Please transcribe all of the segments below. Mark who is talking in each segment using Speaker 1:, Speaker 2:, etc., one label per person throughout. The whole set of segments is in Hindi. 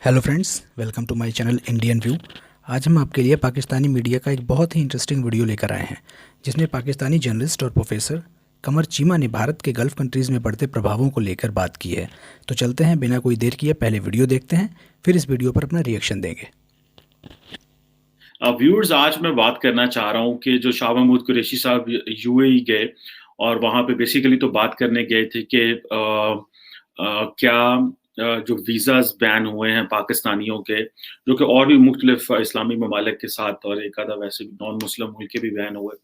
Speaker 1: Hello friends, welcome to my channel Indian view. आज हम आपके लिए पाकिस्तानी मीडिया का एक बहुत ही इंटरेस्टिंग वीडियो लेकर आए हैं, जिसमें पाकिस्तानी जर्नलिस्ट और प्रोफेसर कमर चीमा ने भारत के गल्फ़ कंट्रीज़ में पड़ते प्रभावों को लेकर बात की है। तो चलते हैं, बिना कोई देर किए पहले वीडियो देखते हैं, फिर इस वीडियो पर अपना रिएक्शन देंगे।
Speaker 2: व्यूअर्स, आज मैं बात करना चाह रहा हूँ कि जो शाह महमूद कुरैशी साहब यूएई गए और वहाँ पे बेसिकली तो बात करने गए थे कि क्या जो वीज़ाज बैन हुए हैं पाकिस्तानियों के, जो कि और भी मुख्तलिफ इस्लामी ममालिक के साथ और एक आधा वैसे भी नॉन मुस्लिम मुल्क के भी बैन हुए,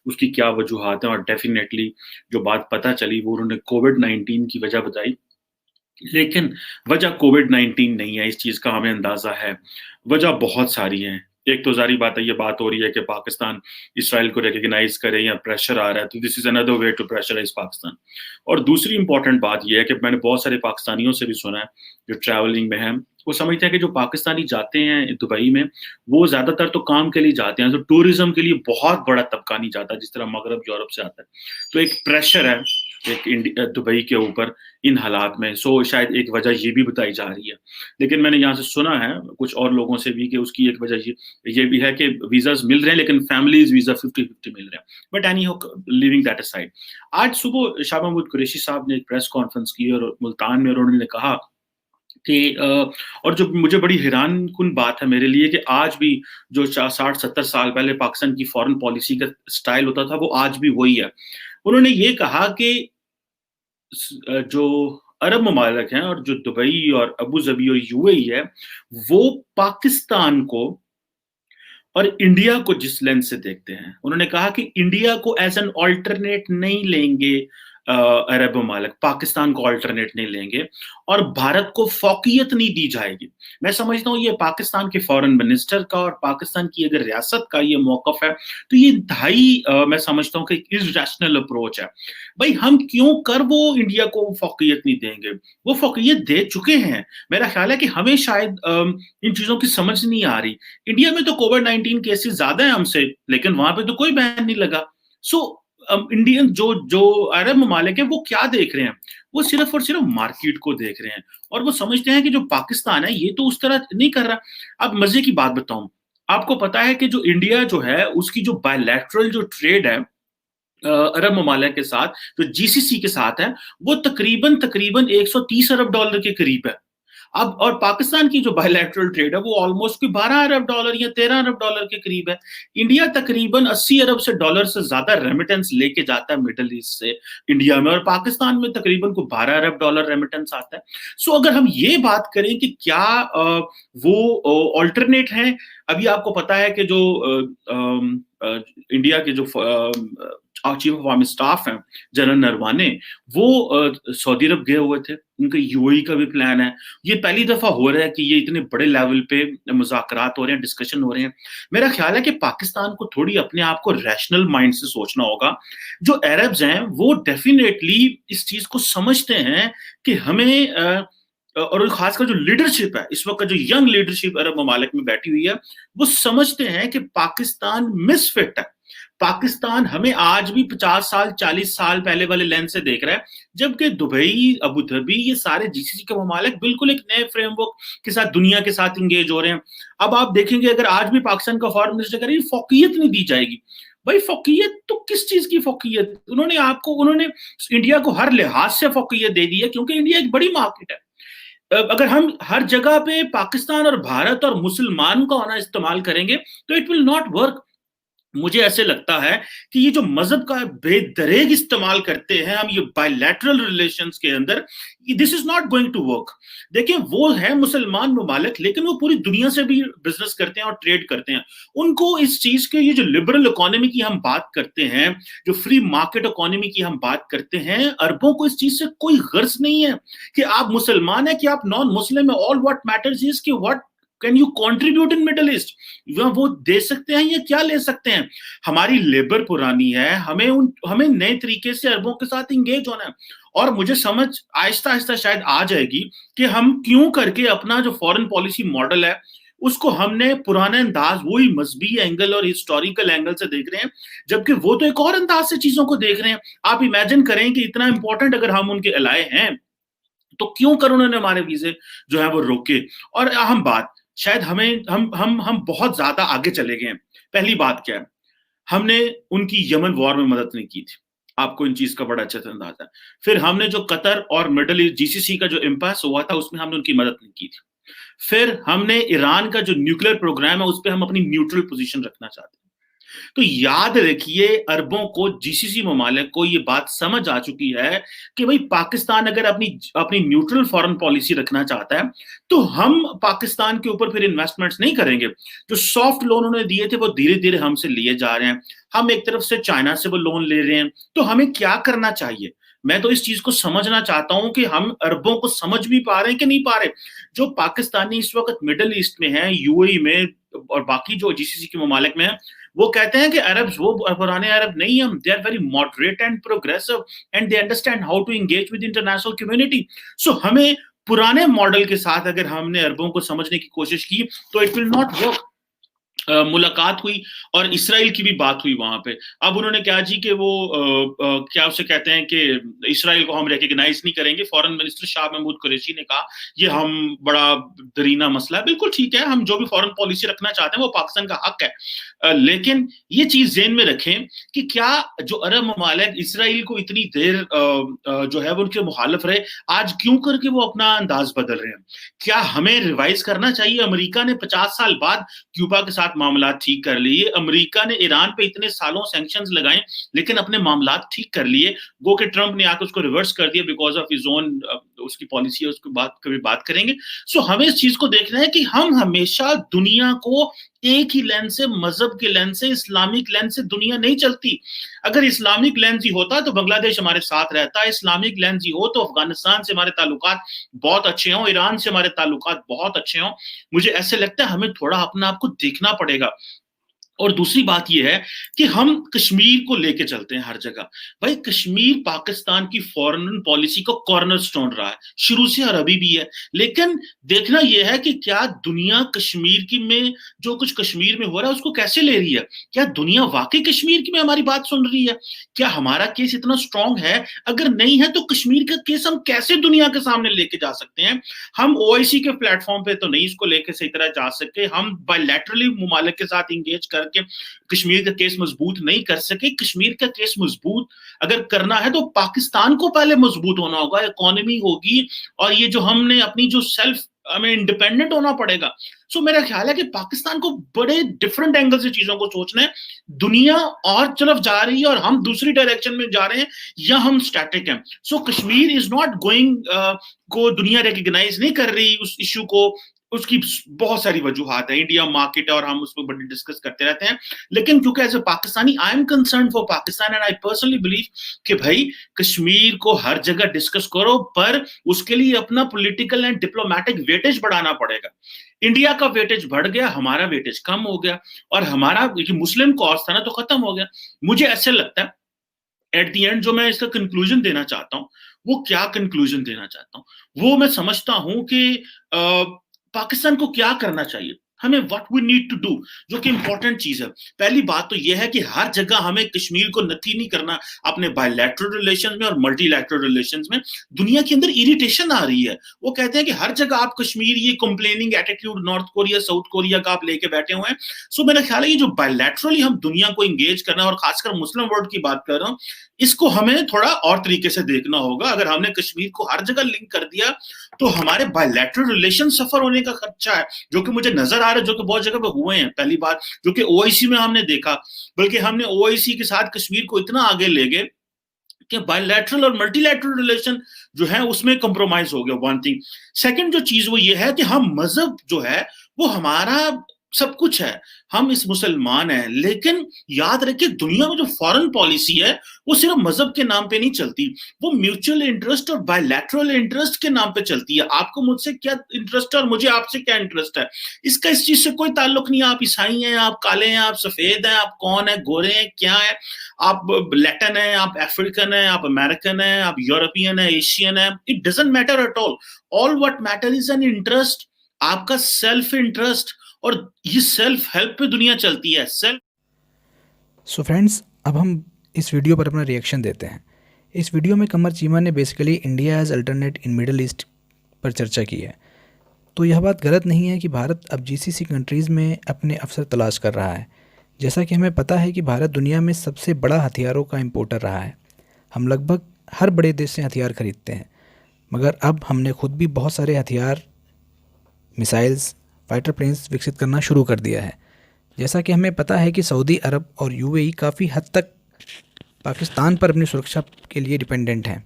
Speaker 2: उसकी क्या वजूहात हैं। और डेफिनेटली जो बात पता चली वो उन्होंने कोविड-19 की वजह बताई। लेकिन वजह कोविड-19 नहीं है, इस चीज़ का हमें अंदाज़ा है। वजह बहुत सारी हैं। एक तो ज़ाहिर बात है, ये बात हो रही है कि पाकिस्तान इसराइल को रिकॉग्नाइज़ करे या प्रेशर आ रहा है, तो this is another way to pressurise Pakistan. और दूसरी इम्पोर्टेंट बात ये है कि मैंने बहुत सारे पाकिस्तानियों से भी सुना है, जो ट्रैवलिंग में हैं, वो समझते हैं कि जो पाकिस्तानी जाते हैं दुबई में, वो ज़्यादातर तो काम के लिए जाते हैं, तो टूरिज़्म के लिए बहुत बड़ा तबका नहीं जाता, जिस तरह मगरब यूरोप से आता है। तो एक प्रेशर है दुबई के ऊपर इन हालात में। सो शायद एक वजह ये भी बताई जा रही है। लेकिन मैंने यहाँ से सुना है कुछ और लोगों से भी कि उसकी एक वजह ये भी है कि वीज़ाज़ मिल रहे हैं, लेकिन फैमिलीज़ वीज़ा 50-50 मिल रहे हैं। But anyhow, leaving that aside, आज सुबह शाह महमूद कुरैशी साहब ने एक प्रेस कॉन्फ्रेंस की और मुल्तान में, और उन्होंने कहा कि और जो मुझे बड़ी हैरानकुन बात है मेरे लिए, कि आज भी जो 60-70 साल पहले पाकिस्तान की फॉरेन पॉलिसी का स्टाइल होता था, वो आज भी वही है। उन्होंने ये कहा कि जो अरब ममालिक हैं और जो दुबई और अबू धाबी और यूएई है, वो पाकिस्तान को और इंडिया को जिस लेंस से देखते हैं, उन्होंने कहा कि इंडिया को एज एन ऑल्टरनेट नहीं लेंगे, अरब ममालिक पाकिस्तान को ऑल्टरनेट नहीं लेंगे, और भारत को फौकियत नहीं दी जाएगी। मैं समझता हूँ ये पाकिस्तान के फॉरेन मिनिस्टर का और पाकिस्तान की अगर रियासत का ये मौकफ है, तो ये इंतहाई मैं समझता हूँ कि इर्रेशनल अप्रोच है। भाई, हम क्यों कर वो इंडिया को फौकियत नहीं देंगे? वो फौकियत दे चुके हैं। मेरा ख्याल है कि हमें शायद इन चीजों की समझ नहीं आ रही। इंडिया में तो कोविड-19 केसेस ज्यादा है हमसे, लेकिन वहां पे तो कोई बैन नहीं लगा। सो इंडियन जो जो अरब ममालिक है, वो क्या देख रहे हैं? वो सिर्फ और सिर्फ मार्केट को देख रहे हैं, और वो समझते हैं कि जो पाकिस्तान है ये तो उस तरह नहीं कर रहा। अब मजे की बात बताऊं, आपको पता है कि जो इंडिया जो है, उसकी जो बायलैटरल जो ट्रेड है अरब ममालिक के साथ, जो जीसीसी के साथ है, वो तकरीबन तकरीबन 130 अरब डॉलर के करीब है। अब और पाकिस्तान की जो बायलैटरल ट्रेड है, वो ऑलमोस्ट कोई 12 अरब डॉलर या 13 अरब डॉलर के करीब है। इंडिया तकरीबन 80 अरब से डॉलर से ज्यादा रेमिटेंस लेके जाता है मिडल ईस्ट से इंडिया में, और पाकिस्तान में तकरीबन को 12 अरब डॉलर रेमिटेंस आता है। सो अगर हम ये बात करें कि क्या वो ऑल्टरनेट है, अभी आपको पता है कि जो इंडिया के जो चीफ ऑफ आर्मी स्टाफ हैं, जनरल नरवाने, वो सऊदी अरब गए हुए थे। उनका यूएई का भी प्लान है। ये पहली दफा हो रहा है कि ये इतने बड़े लेवल पे मुज़ाकरात हो रहे हैं, डिस्कशन हो रहे हैं। मेरा ख्याल है कि पाकिस्तान को थोड़ी अपने आप को रैशनल माइंड से सोचना होगा। जो अरब्स हैं, वो डेफिनेटली इस चीज को समझते हैं कि हमें और खासकर जो लीडरशिप है इस वक्त, जो यंग लीडरशिप अरब ममालिक में बैठी हुई है, वो समझते हैं कि पाकिस्तान मिसफिट है। पाकिस्तान हमें आज भी 50 साल 40 साल पहले वाले लेंस से देख रहा है, जबकि दुबई, अबू धाबी, ये सारे जीसीसी के ममालिक बिल्कुल एक नए फ्रेमवर्क के साथ दुनिया के साथ इंगेज हो रहे हैं। अब आप देखेंगे, अगर आज भी पाकिस्तान का फॉरेन मिनिस्टर कह रही है फौकियत नहीं दी जाएगी, भाई फौकियत तो किस चीज की फौकियत? उन्होंने इंडिया को हर लिहाज से फौकियत दे दी है, क्योंकि इंडिया एक बड़ी मार्केट है। अगर हम हर जगह पे पाकिस्तान और भारत और मुसलमान का होना इस्तेमाल करेंगे, तो इट विल नॉट वर्क। मुझे ऐसे लगता है कि ये जो मजहब का बेदरेग इस्तेमाल करते हैं हम ये बायलैटरल रिलेशंस के अंदर, this is not going to work. देखिए, वो है मुसलमान ममालिक, लेकिन वो पूरी दुनिया से भी बिजनेस करते हैं और ट्रेड करते हैं। उनको इस चीज के, ये जो लिबरल इकोनॉमी की हम बात करते हैं, जो फ्री मार्केट इकोनॉमी की हम बात करते हैं, अरबों को इस चीज से कोई गर्ज नहीं है कि आप मुसलमान है कि आप नॉन मुस्लिम है। ऑल व्हाट मैटर्स इज कि what can you contribute in Middle east. वो दे सकते हैं या क्या ले सकते हैं? हमारी लेबर पुरानी है, हमें नए तरीके से अरबों के साथ इंगेज होना है। और मुझे समझ आहिस्ता आहिस्ता शायद आ जाएगी कि हम क्यों करके अपना जो फॉरेन पॉलिसी मॉडल है, उसको हमने पुराने अंदाज, वही मजहबी एंगल और हिस्टोरिकल एंगल से देख रहे हैं, जबकि वो तो एक और अंदाज से चीजों को देख रहे हैं। आप इमेजिन करें कि इतना इंपॉर्टेंट अगर हम उनके अलाए हैं, तो क्यों कर उन्होंने हमारे वीजे जो है वो रोके। और अहम बात, शायद हमें हम बहुत ज्यादा आगे चले गए हैं। पहली बात क्या है, हमने उनकी यमन वॉर में मदद नहीं की थी, आपको इन चीज का बड़ा अच्छे से अंदाजा है। फिर हमने जो कतर और मिडल ईस्ट जीसीसी का जो इम्पास हुआ था उसमें हमने उनकी मदद नहीं की थी। फिर हमने ईरान का जो न्यूक्लियर प्रोग्राम है उस पर हम अपनी न्यूट्रल पोजीशन रखना चाहते हैं। तो याद रखिए, अरबों को, जीसीसी ममालिक को ये बात समझ आ चुकी है कि भाई पाकिस्तान अगर अपनी अपनी न्यूट्रल फॉरेन पॉलिसी रखना चाहता है तो हम पाकिस्तान के ऊपर फिर इन्वेस्टमेंट्स नहीं करेंगे। जो सॉफ्ट लोन उन्होंने दिए थे वो धीरे धीरे हमसे लिए जा रहे हैं, हम एक तरफ से चाइना से वो लोन ले रहे हैं। तो हमें क्या करना चाहिए? मैं तो इस चीज को समझना चाहता हूं कि हम अरबों को समझ भी पा रहे हैं कि नहीं पा रहे। जो पाकिस्तानी इस वक्त मिडल ईस्ट में है, यूएई में और बाकी जो जीसीसी के ममालिक में है, वो कहते हैं कि अरब्स वो पुराने अरब नहीं, हम they are very moderate and progressive and they understand how to engage with international community. So हमें पुराने मॉडल के साथ अगर हमने अरबों को समझने की कोशिश की तो इट विल नॉट वर्क। मुलाकात हुई और इसराइल की भी बात हुई वहां पे। अब उन्होंने क्या जी कि वो क्या उसे कहते हैं कि इसराइल को हम रिकग्नाइज नहीं करेंगे। फॉरेन मिनिस्टर शाह महमूद कुरैशी ने कहा ये हम बड़ा दरीना मसला है। बिल्कुल ठीक है, हम जो भी फॉरेन पॉलिसी रखना चाहते हैं वो पाकिस्तान का हक है, लेकिन ये चीज ज़हन में रखें कि क्या जो अरब ममालिक इसराइल को इतनी देर जो है वो उनके मुखालिफ रहे, आज क्यों करके वो अपना अंदाज बदल रहे हैं? क्या हमें रिवाइज करना चाहिए? अमेरिका ने 50 साल बाद क्यूबा के साथ मामला ठीक कर लिए, अमेरिका ने ईरान पे इतने सालों सैंक्शंस लगाए लेकिन अपने मामला ठीक कर लिए। गो के ट्रंप ने आकर उसको रिवर्स कर दिया बिकॉज ऑफ हिज ओन उसकी पॉलिसी है, उसकी बात कभी बात करेंगे। सो हमें इस चीज को देखना है कि हम हमेशा दुनिया को एक ही लेंस से, मजहब के लेंस से, इस्लामिक लेंस से दुनिया नहीं चलती। अगर इस्लामिक लेंस ही होता तो बांग्लादेश हमारे साथ रहता, इस्लामिक लेंस ही हो तो अफगानिस्तान से हमारे ताल्लुकात बहुत अच्छे हों, ईरान से हमारे ताल्लुकात बहुत अच्छे हों। मुझे ऐसे लगता है हमें थोड़ा अपना आप को देखना पड़ेगा। और दूसरी बात यह है कि हम कश्मीर को लेके चलते हैं हर जगह। भाई कश्मीर पाकिस्तान की फॉरेन पॉलिसी का कॉर्नरस्टोन रहा है शुरू से और अभी भी है, लेकिन देखना यह है कि क्या दुनिया कश्मीर की में जो कुछ कश्मीर में हो रहा है उसको कैसे ले रही है? क्या दुनिया वाकई कश्मीर की में हमारी बात सुन रही है? क्या हमारा केस इतना स्ट्रांग है? अगर नहीं है तो कश्मीर का केस हम कैसे दुनिया के सामने लेके जा सकते हैं? हम ओआईसी के प्लेटफॉर्म पे तो नहीं इसको लेके सही तरह जा सके, हम बायलैटरली ममालिक के साथ इंगेज कर के कश्मीर का केस मजबूत नहीं कर सके। कश्मीर का केस मजबूत अगर करना है तो पाकिस्तान को पहले मजबूत होना होगा, इकोनॉमी होगी और ये जो हमने अपनी जो सेल्फ हमें इंडिपेंडेंट होना पड़ेगा। सो मेरा ख्याल है कि पाकिस्तान को बड़े डिफरेंट एंगल से चीजों को सोचना है। दुनिया और तरफ जा रही है और हम दूसरी डायरेक्शन में जा रहे हैं या हम स्टैटिक हैं। सो कश्मीर इज नॉट गोइंग को दुनिया रिकग्नाइज नहीं कर रही उस इशू को, उसकी बहुत सारी वजूहात है, इंडिया मार्केट है और हम उस पर बड़ी डिस्कस करते रहते हैं। लेकिन क्योंकि as a Pakistani I am concern for Pakistan and I personally believe कि भाई कश्मीर को हर जगह डिस्कस करो, पर उसके लिए अपना पॉलिटिकल एंड डिप्लोमेटिक वेटेज बढ़ाना पड़ेगा। इंडिया का वेटेज बढ़ गया, हमारा वेटेज कम हो गया और हमारा मुस्लिम कॉज था ना तो खत्म हो गया। मुझे ऐसे लगता है एट दी एंड जो मैं इसका कंक्लूजन देना चाहता हूं, वो क्या कंक्लूजन देना चाहता हूं, वो मैं समझता हूं कि पाकिस्तान को क्या करना चाहिए, हमें what we need to do, जो कि इंपॉर्टेंट चीज है। पहली बात तो यह है कि हर जगह हमें कश्मीर को नक्की नहीं करना अपने बायलैटरल रिलेशंस में और मल्टीलैटरल रिलेशंस में। दुनिया के अंदर इरिटेशन आ रही है, वो कहते हैं कि हर जगह आप कश्मीर ये complaining attitude north Korea south Korea का आप लेके बैठे हुए हैं। सो मेरा ख्याल है ये जो बायलैटरली हम दुनिया को इंगेज करना और खासकर मुस्लिम वर्ल्ड की बात कर रहा हूं, इसको हमें थोड़ा और तरीके से देखना होगा। अगर हमने कश्मीर को हर जगह लिंक कर दिया तो हमारे बायलैटरल रिलेशन सफर होने का खर्चा है, जो कि मुझे नजर आ रहा है, जो कि बहुत जगह पे हुए हैं। पहली बात जो कि ओआईसी में हमने देखा, बल्कि हमने ओआईसी के साथ कश्मीर को इतना आगे ले गए कि बायलैटरल और मल्टीलैटरल रिलेशन जो है उसमें कंप्रोमाइज हो गया। One thing. सेकंड जो चीज वो ये है कि हम मजहब जो है वो हमारा सब कुछ है, हम इस मुसलमान हैं, लेकिन याद रखिए दुनिया में जो फॉरेन पॉलिसी है वो सिर्फ मजहब के नाम पे नहीं चलती, वो म्यूचुअल इंटरेस्ट और बायलैटरल इंटरेस्ट के नाम पे चलती है। आपको मुझसे क्या इंटरेस्ट है और मुझे आपसे क्या इंटरेस्ट है, इसका इस चीज से कोई ताल्लुक नहीं है। आप ईसाई हैं, आप काले हैं, आप सफेद हैं, आप कौन है, गोरे हैं, क्या है, आप लैटिन हैं, आप अफ्रीकन हैं, आप अमेरिकन हैं, आप यूरोपियन है, एशियन है, it doesn't matter at all. All what matter is an interest, आपका सेल्फ इंटरेस्ट, और ये सेल्फ हेल्प पे दुनिया चलती है।
Speaker 1: सो फ्रेंड्स, अब हम इस वीडियो पर अपना रिएक्शन देते हैं। इस वीडियो में कमर चीमा ने basically India as alternate in Middle East पर चर्चा की है। तो यह बात गलत नहीं है कि भारत अब जीसीसी कंट्रीज़ में अपने अवसर तलाश कर रहा है। जैसा कि हमें पता है कि भारत दुनिया में सबसे बड़ा हथियारों का इम्पोर्टर रहा है। हम लगभग हर बड़े देश से हथियार खरीदते हैं, मगर अब हमने खुद भी बहुत सारे हथियार, मिसाइल्स, फाइटर प्लेन्स विकसित करना शुरू कर दिया है। जैसा कि हमें पता है कि सऊदी अरब और यूएई काफ़ी हद तक पाकिस्तान पर अपनी सुरक्षा के लिए डिपेंडेंट हैं।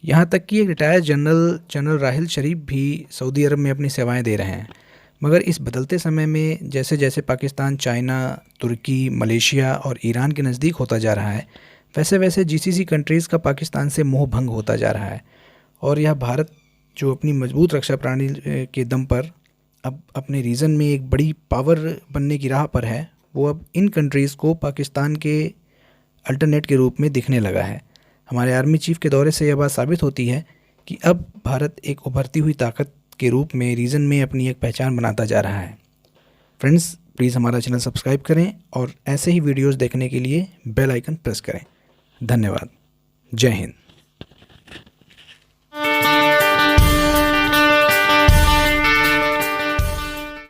Speaker 1: यहाँ तक कि एक रिटायर्ड जनरल राहिल शरीफ भी सऊदी अरब में अपनी सेवाएं दे रहे हैं। मगर इस बदलते समय में जैसे जैसे पाकिस्तान चाइना, तुर्की, मलेशिया और ईरान के नज़दीक होता जा रहा है, वैसे वैसे जीसीसी कंट्रीज़ का पाकिस्तान से मोह भंग होता जा रहा है। और यह भारत जो अपनी मजबूत रक्षा प्रणाली के दम पर अब अपने रीजन में एक बड़ी पावर बनने की राह पर है, वो अब इन कंट्रीज़ को पाकिस्तान के अल्टरनेट के रूप में दिखने लगा है। हमारे आर्मी चीफ के दौरे से यह बात साबित होती है कि अब भारत एक उभरती हुई ताकत के रूप में रीजन में अपनी एक पहचान बनाता जा रहा है। फ्रेंड्स, प्लीज़ हमारा चैनल सब्सक्राइब करें और ऐसे ही वीडियोस देखने के लिए बेल आइकन प्रेस करें। धन्यवाद। जय हिंद।